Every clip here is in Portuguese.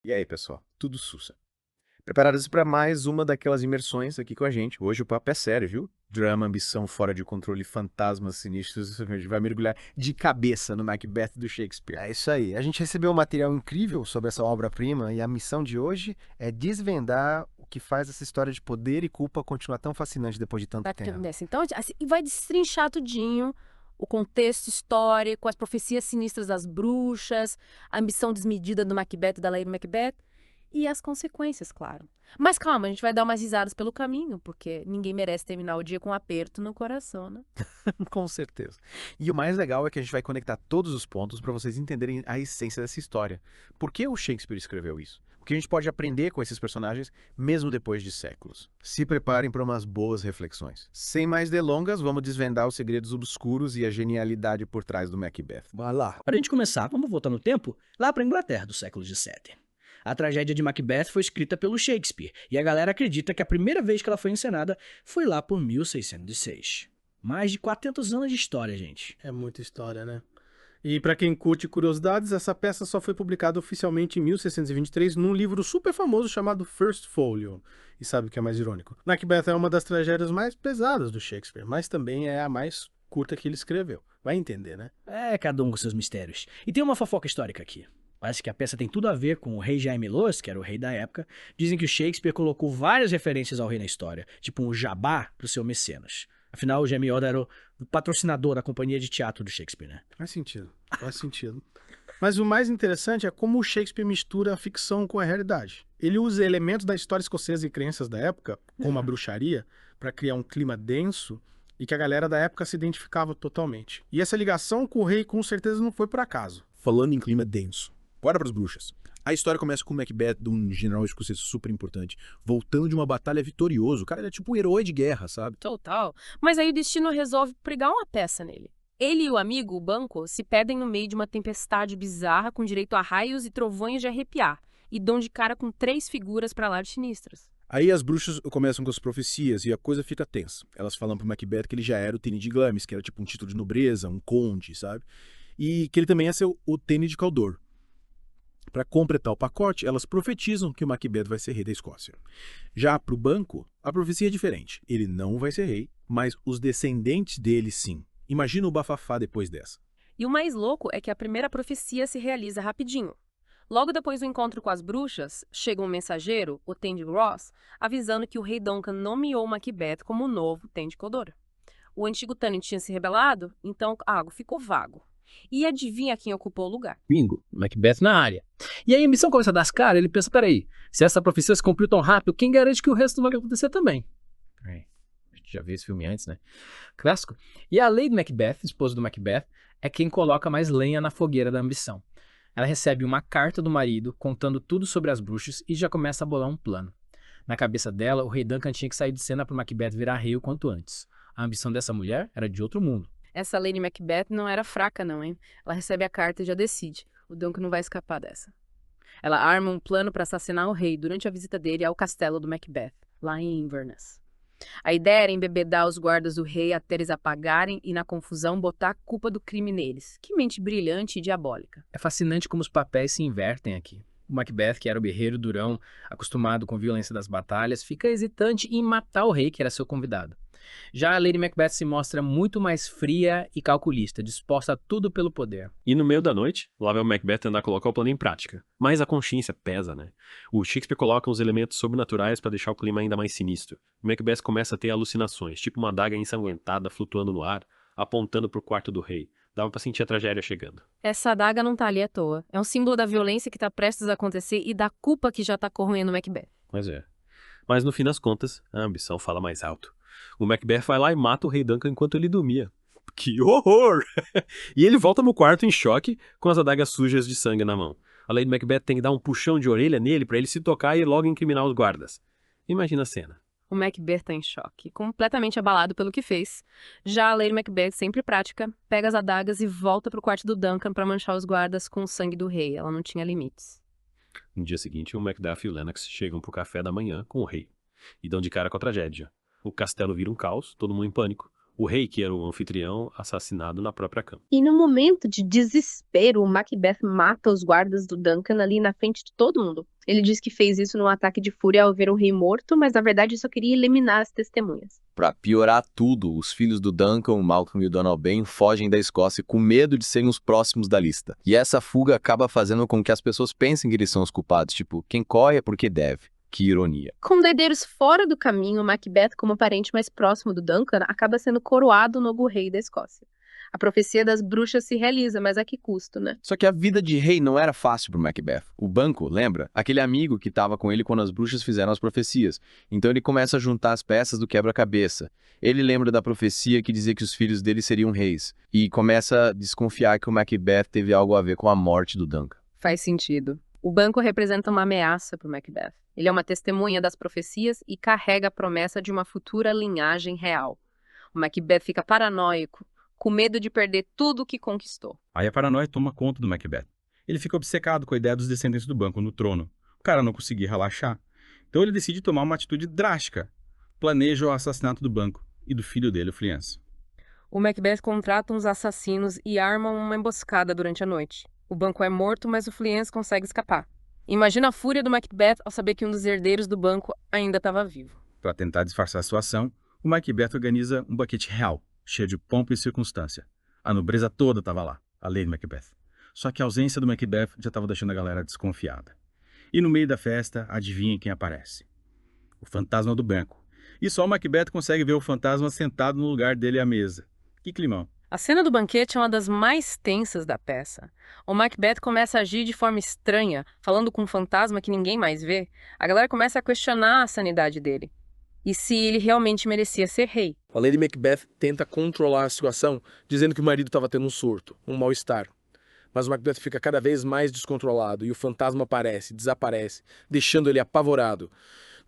E aí, pessoal? Tudo sussa. Preparados para mais uma daquelas imersões aqui com a gente. Hoje o papo é sério, viu? Drama, ambição fora de controle, fantasmas sinistros. A gente vai mergulhar de cabeça no Macbeth do Shakespeare. É isso aí. A gente recebeu um material incrível sobre essa obra-prima e a missão de hoje é desvendar o que faz essa história de poder e culpa continuar tão fascinante depois de tanto tempo. Então, assim, e vai destrinchar tudinho o contexto histórico, as profecias sinistras das bruxas, a ambição desmedida do Macbeth, da Lady Macbeth, e as consequências, claro. Mas calma, a gente vai dar umas risadas pelo caminho, porque ninguém merece terminar o dia com um aperto no coração, né? Com certeza. E o mais legal é que a gente vai conectar todos os pontos para vocês entenderem a essência dessa história. Por que o Shakespeare escreveu isso? O que a gente pode aprender com esses personagens, mesmo depois de séculos. Se preparem para umas boas reflexões. Sem mais delongas, vamos desvendar os segredos obscuros e a genialidade por trás do Macbeth. Vai lá. Para a gente começar, vamos voltar no tempo, lá para a Inglaterra do século XVII. A tragédia de Macbeth foi escrita pelo Shakespeare, e a galera acredita que a primeira vez que ela foi encenada foi lá por 1606. Mais de 400 anos de história, gente. É muita história, né? E para quem curte curiosidades, essa peça só foi publicada oficialmente em 1623 num livro super famoso chamado First Folio. E sabe o que é mais irônico? Macbeth é uma das tragédias mais pesadas do Shakespeare, mas também é a mais curta que ele escreveu. Vai entender, né? É, cada um com seus mistérios. E tem uma fofoca histórica aqui. Parece que a peça tem tudo a ver com o rei Jaime Los, que era o rei da época. Dizem que o Shakespeare colocou várias referências ao rei na história, tipo um jabá pro seu mecenas. Afinal, o Jaime Oda era o patrocinador da companhia de teatro do Shakespeare, né? Faz sentido, faz sentido. Mas o mais interessante é como o Shakespeare mistura a ficção com a realidade. Ele usa elementos da história escocesa e crenças da época, como a bruxaria, para criar um clima denso e que a galera da época se identificava totalmente. E essa ligação com o rei com certeza não foi por acaso. Falando em clima denso, bora pras bruxas. A história começa com o Macbeth, de um general escocês super importante, voltando de uma batalha vitorioso. O cara ele é tipo um herói de guerra, sabe? Total. Mas aí o destino resolve pregar uma peça nele. Ele e o amigo, o Banco, se perdem no meio de uma tempestade bizarra com direito a raios e trovões de arrepiar, e dão de cara com 3 figuras pra lá de sinistras. Aí as bruxas começam com as profecias e a coisa fica tensa. Elas falam pro Macbeth que ele já era o Tene de Glamis, que era tipo um título de nobreza, um conde, sabe? E que ele também ia ser o Tene de Caldor. Para completar o pacote, elas profetizam que o Macbeth vai ser rei da Escócia. Já para o Banco, a profecia é diferente. Ele não vai ser rei, mas os descendentes dele sim. Imagina o bafafá depois dessa. E o mais louco é que a primeira profecia se realiza rapidinho. Logo depois do encontro com as bruxas, chega um mensageiro, o Tende Ross, avisando que o rei Duncan nomeou Macbeth como o novo Tende Codor. O antigo Tânia tinha se rebelado, então algo ficou vago. E adivinha quem ocupou o lugar? Bingo, Macbeth na área. E aí a missão começa a dar as caras, ele pensa, peraí, se essa profecia se cumpriu tão rápido, quem garante que o resto não vai acontecer também? A gente já viu esse filme antes, né? Clássico. E a Lady Macbeth, esposa do Macbeth, é quem coloca mais lenha na fogueira da ambição. Ela recebe uma carta do marido contando tudo sobre as bruxas e já começa a bolar um plano. Na cabeça dela, o rei Duncan tinha que sair de cena para Macbeth virar rei o quanto antes. A ambição dessa mulher era de outro mundo. Essa Lady Macbeth não era fraca não, hein? Ela recebe a carta e já decide. O Duncan não vai escapar dessa. Ela arma um plano para assassinar o rei durante a visita dele ao castelo do Macbeth, lá em Inverness. A ideia era embebedar os guardas do rei até eles apagarem e, na confusão, botar a culpa do crime neles. Que mente brilhante e diabólica. É fascinante como os papéis se invertem aqui. O Macbeth, que era o guerreiro durão, acostumado com a violência das batalhas, fica hesitante em matar o rei, que era seu convidado. Já a Lady Macbeth se mostra muito mais fria e calculista, disposta a tudo pelo poder. E no meio da noite, lá vai o Macbeth tentar colocar o plano em prática. Mas a consciência pesa, né? O Shakespeare coloca uns elementos sobrenaturais para deixar o clima ainda mais sinistro. O Macbeth começa a ter alucinações, tipo uma adaga ensanguentada flutuando no ar, apontando pro quarto do rei. Dava pra sentir a tragédia chegando. Essa adaga não tá ali à toa. É um símbolo da violência que tá prestes a acontecer e da culpa que já tá corroendo o Macbeth. Mas é. Mas no fim das contas, a ambição fala mais alto. O Macbeth vai lá e mata o rei Duncan enquanto ele dormia. Que horror! E ele volta no quarto em choque, com as adagas sujas de sangue na mão. A Lady Macbeth tem que dar um puxão de orelha nele pra ele se tocar e logo incriminar os guardas. Imagina a cena. O Macbeth tá em choque, completamente abalado pelo que fez. Já a Lady Macbeth, sempre prática, pega as adagas e volta pro quarto do Duncan pra manchar os guardas com o sangue do rei. Ela não tinha limites. No dia seguinte, o Macduff e o Lennox chegam pro café da manhã com o rei. E dão de cara com a tragédia. O castelo vira um caos, todo mundo em pânico. O rei, que era o anfitrião, assassinado na própria cama. E no momento de desespero, o Macbeth mata os guardas do Duncan ali na frente de todo mundo. Ele diz que fez isso num ataque de fúria ao ver o rei morto, mas na verdade só queria eliminar as testemunhas. Pra piorar tudo, os filhos do Duncan, o Malcolm e o Donald Ben fogem da Escócia com medo de serem os próximos da lista. E essa fuga acaba fazendo com que as pessoas pensem que eles são os culpados, tipo, quem corre é porque deve. Que ironia. Com herdeiros fora do caminho, Macbeth, como parente mais próximo do Duncan, acaba sendo coroado o novo rei da Escócia. A profecia das bruxas se realiza, mas a que custo, né? Só que a vida de rei não era fácil pro Macbeth. O Banco, lembra? Aquele amigo que estava com ele quando as bruxas fizeram as profecias. Então ele começa a juntar as peças do quebra-cabeça. Ele lembra da profecia que dizia que os filhos dele seriam reis. E começa a desconfiar que o Macbeth teve algo a ver com a morte do Duncan. Faz sentido. O banco representa uma ameaça para o Macbeth. Ele é uma testemunha das profecias e carrega a promessa de uma futura linhagem real. O Macbeth fica paranoico, com medo de perder tudo o que conquistou. Aí a paranoia toma conta do Macbeth. Ele fica obcecado com a ideia dos descendentes do banco no trono. O cara não conseguia relaxar. Então ele decide tomar uma atitude drástica. Planeja o assassinato do banco e do filho dele, o Fleance. O Macbeth contrata uns assassinos e arma uma emboscada durante a noite. O banco é morto, mas o Fleance consegue escapar. Imagina a fúria do Macbeth ao saber que um dos herdeiros do banco ainda estava vivo. Para tentar disfarçar a situação, o Macbeth organiza um banquete real, cheio de pompa e circunstância. A nobreza toda estava lá, além do Macbeth. Só que a ausência do Macbeth já estava deixando a galera desconfiada. E no meio da festa, adivinha quem aparece? O fantasma do banco. E só o Macbeth consegue ver o fantasma sentado no lugar dele à mesa. Que climão. A cena do banquete é uma das mais tensas da peça. O Macbeth começa a agir de forma estranha, falando com um fantasma que ninguém mais vê. A galera começa a questionar a sanidade dele. E se ele realmente merecia ser rei. A Lady Macbeth tenta controlar a situação, dizendo que o marido estava tendo um surto, um mal-estar. Mas o Macbeth fica cada vez mais descontrolado e o fantasma aparece, desaparece, deixando ele apavorado.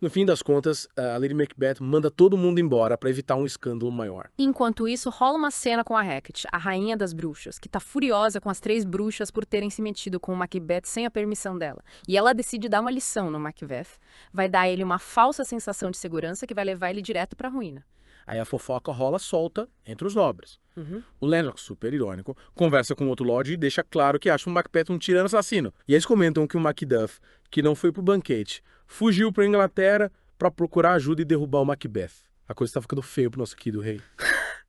No fim das contas, a Lady Macbeth manda todo mundo embora para evitar um escândalo maior. Enquanto isso, rola uma cena com a Hecate, a rainha das bruxas, que tá furiosa com as 3 bruxas por terem se metido com o Macbeth sem a permissão dela. E ela decide dar uma lição no Macbeth. Vai dar a ele uma falsa sensação de segurança que vai levar ele direto pra ruína. Aí a fofoca rola solta entre os nobres. O Lennox, super irônico, conversa com outro lord e deixa claro que acha o Macbeth um tirano assassino. E eles comentam que o Macduff, que não foi pro banquete, fugiu pra Inglaterra pra procurar ajuda e derrubar o Macbeth. A coisa tá ficando feia pro nosso querido rei.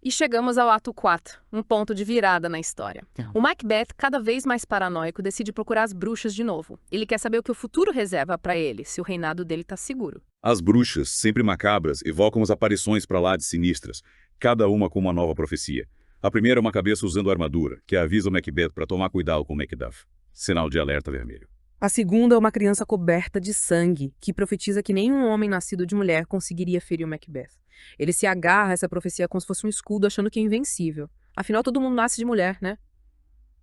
E chegamos ao ato 4, um ponto de virada na história. O Macbeth, cada vez mais paranoico, decide procurar as bruxas de novo. Ele quer saber o que o futuro reserva pra ele, se o reinado dele tá seguro. As bruxas, sempre macabras, evocam as aparições pra lá de sinistras, cada uma com uma nova profecia. A primeira é uma cabeça usando armadura, que avisa o Macbeth para tomar cuidado com o Macduff. Sinal de alerta vermelho. A segunda é uma criança coberta de sangue, que profetiza que nenhum homem nascido de mulher conseguiria ferir o Macbeth. Ele se agarra a essa profecia como se fosse um escudo, achando que é invencível. Afinal, todo mundo nasce de mulher, né?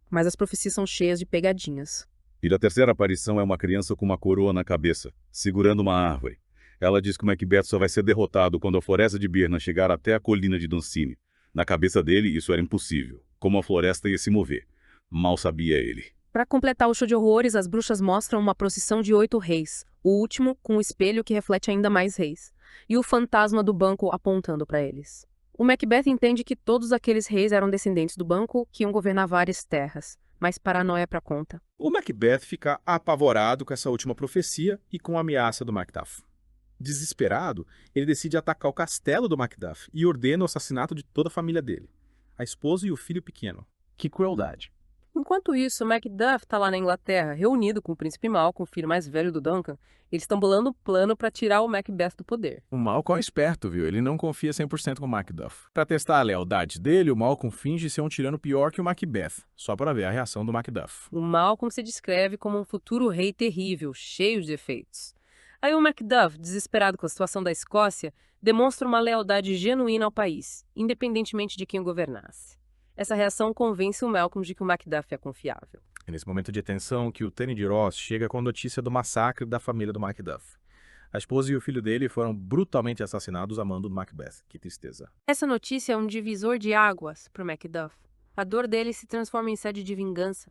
Mas as profecias são cheias de pegadinhas. E a terceira aparição é uma criança com uma coroa na cabeça, segurando uma árvore. Ela diz que o Macbeth só vai ser derrotado quando a floresta de Birna chegar até a colina de Dunsine. Na cabeça dele, isso era impossível. Como a floresta ia se mover. Mal sabia ele. Para completar o show de horrores, as bruxas mostram uma procissão de 8 reis. O último com um espelho que reflete ainda mais reis. E o fantasma do banco apontando para eles. O Macbeth entende que todos aqueles reis eram descendentes do banco que iam governar várias terras. Mas paranoia pra conta. O Macbeth fica apavorado com essa última profecia e com a ameaça do Macduff. Desesperado, ele decide atacar o castelo do Macduff e ordena o assassinato de toda a família dele, a esposa e o filho pequeno. Que crueldade. Enquanto isso, o Macduff tá lá na Inglaterra, reunido com o príncipe Malcolm, o filho mais velho do Duncan. Eles estão bolando um plano para tirar o Macbeth do poder. O Malcolm é esperto, viu? Ele não confia 100% no Macduff. Para testar a lealdade dele, o Malcolm finge ser um tirano pior que o Macbeth, só para ver a reação do Macduff. O Malcolm se descreve como um futuro rei terrível, cheio de defeitos. Aí o Macduff, desesperado com a situação da Escócia, demonstra uma lealdade genuína ao país, independentemente de quem o governasse. Essa reação convence o Malcolm de que o Macduff é confiável. É nesse momento de tensão que o Tâni de Ross chega com a notícia do massacre da família do Macduff. A esposa e o filho dele foram brutalmente assassinados a mando do Macbeth. Que tristeza. Essa notícia é um divisor de águas para o Macduff. A dor dele se transforma em sede de vingança.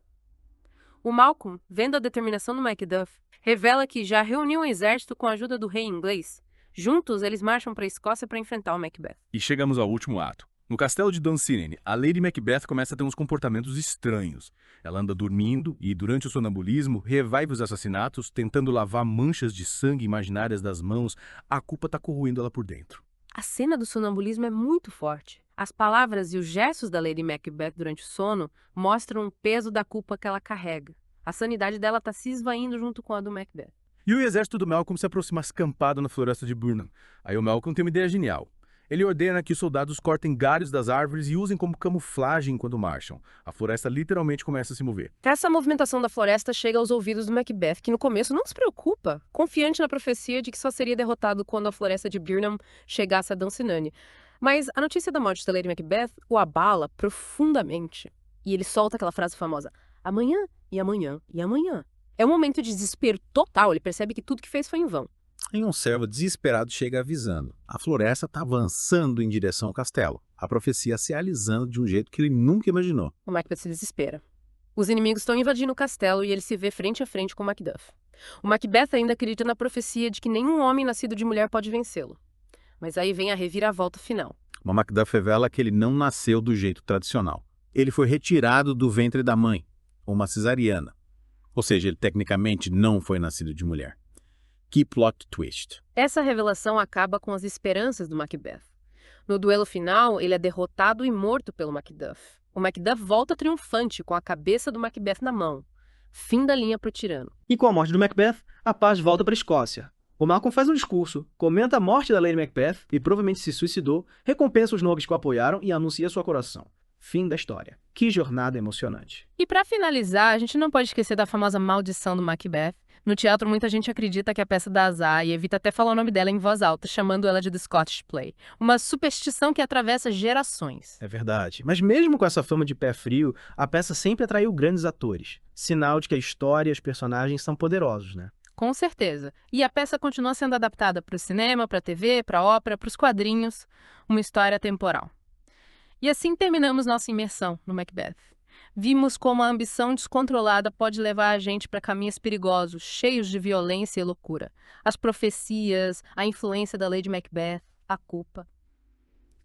O Malcolm, vendo a determinação do Macduff, revela que já reuniu um exército com a ajuda do rei inglês. Juntos, eles marcham para a Escócia para enfrentar o Macbeth. E chegamos ao último ato. No castelo de Dunsinane, a Lady Macbeth começa a ter uns comportamentos estranhos. Ela anda dormindo e, durante o sonambulismo, revive os assassinatos, tentando lavar manchas de sangue imaginárias das mãos. A culpa tá corroendo ela por dentro. A cena do sonambulismo é muito forte. As palavras e os gestos da Lady Macbeth durante o sono mostram o peso da culpa que ela carrega. A sanidade dela está se esvaindo junto com a do Macbeth. E o exército do Malcolm se aproxima escampado na floresta de Burnham. Aí o Malcolm tem uma ideia genial. Ele ordena que os soldados cortem galhos das árvores e usem como camuflagem enquanto marcham. A floresta literalmente começa a se mover. Essa movimentação da floresta chega aos ouvidos do Macbeth, que no começo não se preocupa, confiante na profecia de que só seria derrotado quando a floresta de Burnham chegasse a Dunsinane. Mas a notícia da morte da Lady Macbeth o abala profundamente. E ele solta aquela frase famosa: amanhã, e amanhã, e amanhã. É um momento de desespero total, ele percebe que tudo que fez foi em vão. Aí um servo desesperado chega avisando. A floresta está avançando em direção ao castelo. A profecia se realizando de um jeito que ele nunca imaginou. O Macbeth se desespera. Os inimigos estão invadindo o castelo e ele se vê frente a frente com o Macduff. O Macbeth ainda acredita na profecia de que nenhum homem nascido de mulher pode vencê-lo. Mas aí vem a reviravolta final. O Macduff revela que ele não nasceu do jeito tradicional. Ele foi retirado do ventre da mãe, uma cesariana. Ou seja, ele tecnicamente não foi nascido de mulher. Que plot twist. Essa revelação acaba com as esperanças do Macbeth. No duelo final, ele é derrotado e morto pelo Macduff. O Macduff volta triunfante com a cabeça do Macbeth na mão. Fim da linha pro tirano. E com a morte do Macbeth, a paz volta para a Escócia. O Malcolm faz um discurso, comenta a morte da Lady Macbeth e provavelmente se suicidou, recompensa os nobres que o apoiaram e anuncia sua coroação. Fim da história. Que jornada emocionante. E para finalizar, a gente não pode esquecer da famosa maldição do Macbeth. No teatro, muita gente acredita que é a peça da azar e evita até falar o nome dela em voz alta, chamando ela de The Scottish Play. Uma superstição que atravessa gerações. É verdade. Mas mesmo com essa fama de pé frio, a peça sempre atraiu grandes atores. Sinal de que a história e os personagens são poderosos, né? Com certeza. E a peça continua sendo adaptada para o cinema, para a TV, para a ópera, para os quadrinhos. Uma história temporal. E assim terminamos nossa imersão no Macbeth. Vimos como a ambição descontrolada pode levar a gente para caminhos perigosos, cheios de violência e loucura. As profecias, a influência da Lady Macbeth, a culpa.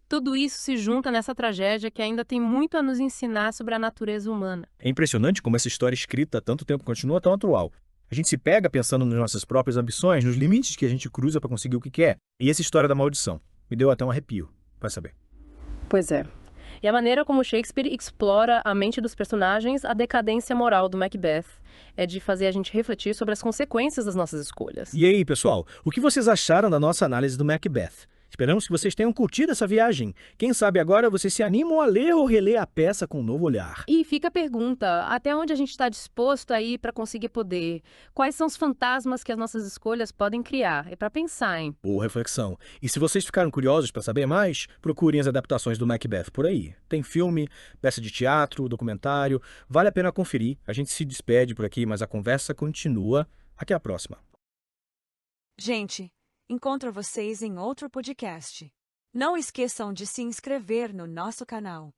Tudo isso se junta nessa tragédia que ainda tem muito a nos ensinar sobre a natureza humana. É impressionante como essa história escrita há tanto tempo continua tão atual. A gente se pega pensando nas nossas próprias ambições, nos limites que a gente cruza para conseguir o que quer. E essa história da maldição me deu até um arrepio. Vai saber. Pois é. E a maneira como Shakespeare explora a mente dos personagens, a decadência moral do Macbeth, é de fazer a gente refletir sobre as consequências das nossas escolhas. E aí, pessoal, o que vocês acharam da nossa análise do Macbeth? Esperamos que vocês tenham curtido essa viagem. Quem sabe agora vocês se animam a ler ou reler a peça com um novo olhar. E fica a pergunta, até onde a gente está disposto a ir para conseguir poder? Quais são os fantasmas que as nossas escolhas podem criar? É para pensar, hein? Boa reflexão. E se vocês ficaram curiosos para saber mais, procurem as adaptações do Macbeth por aí. Tem filme, peça de teatro, documentário. Vale a pena conferir. A gente se despede por aqui, mas a conversa continua. Até a próxima. Gente, encontro vocês em outro podcast. Não esqueçam de se inscrever no nosso canal.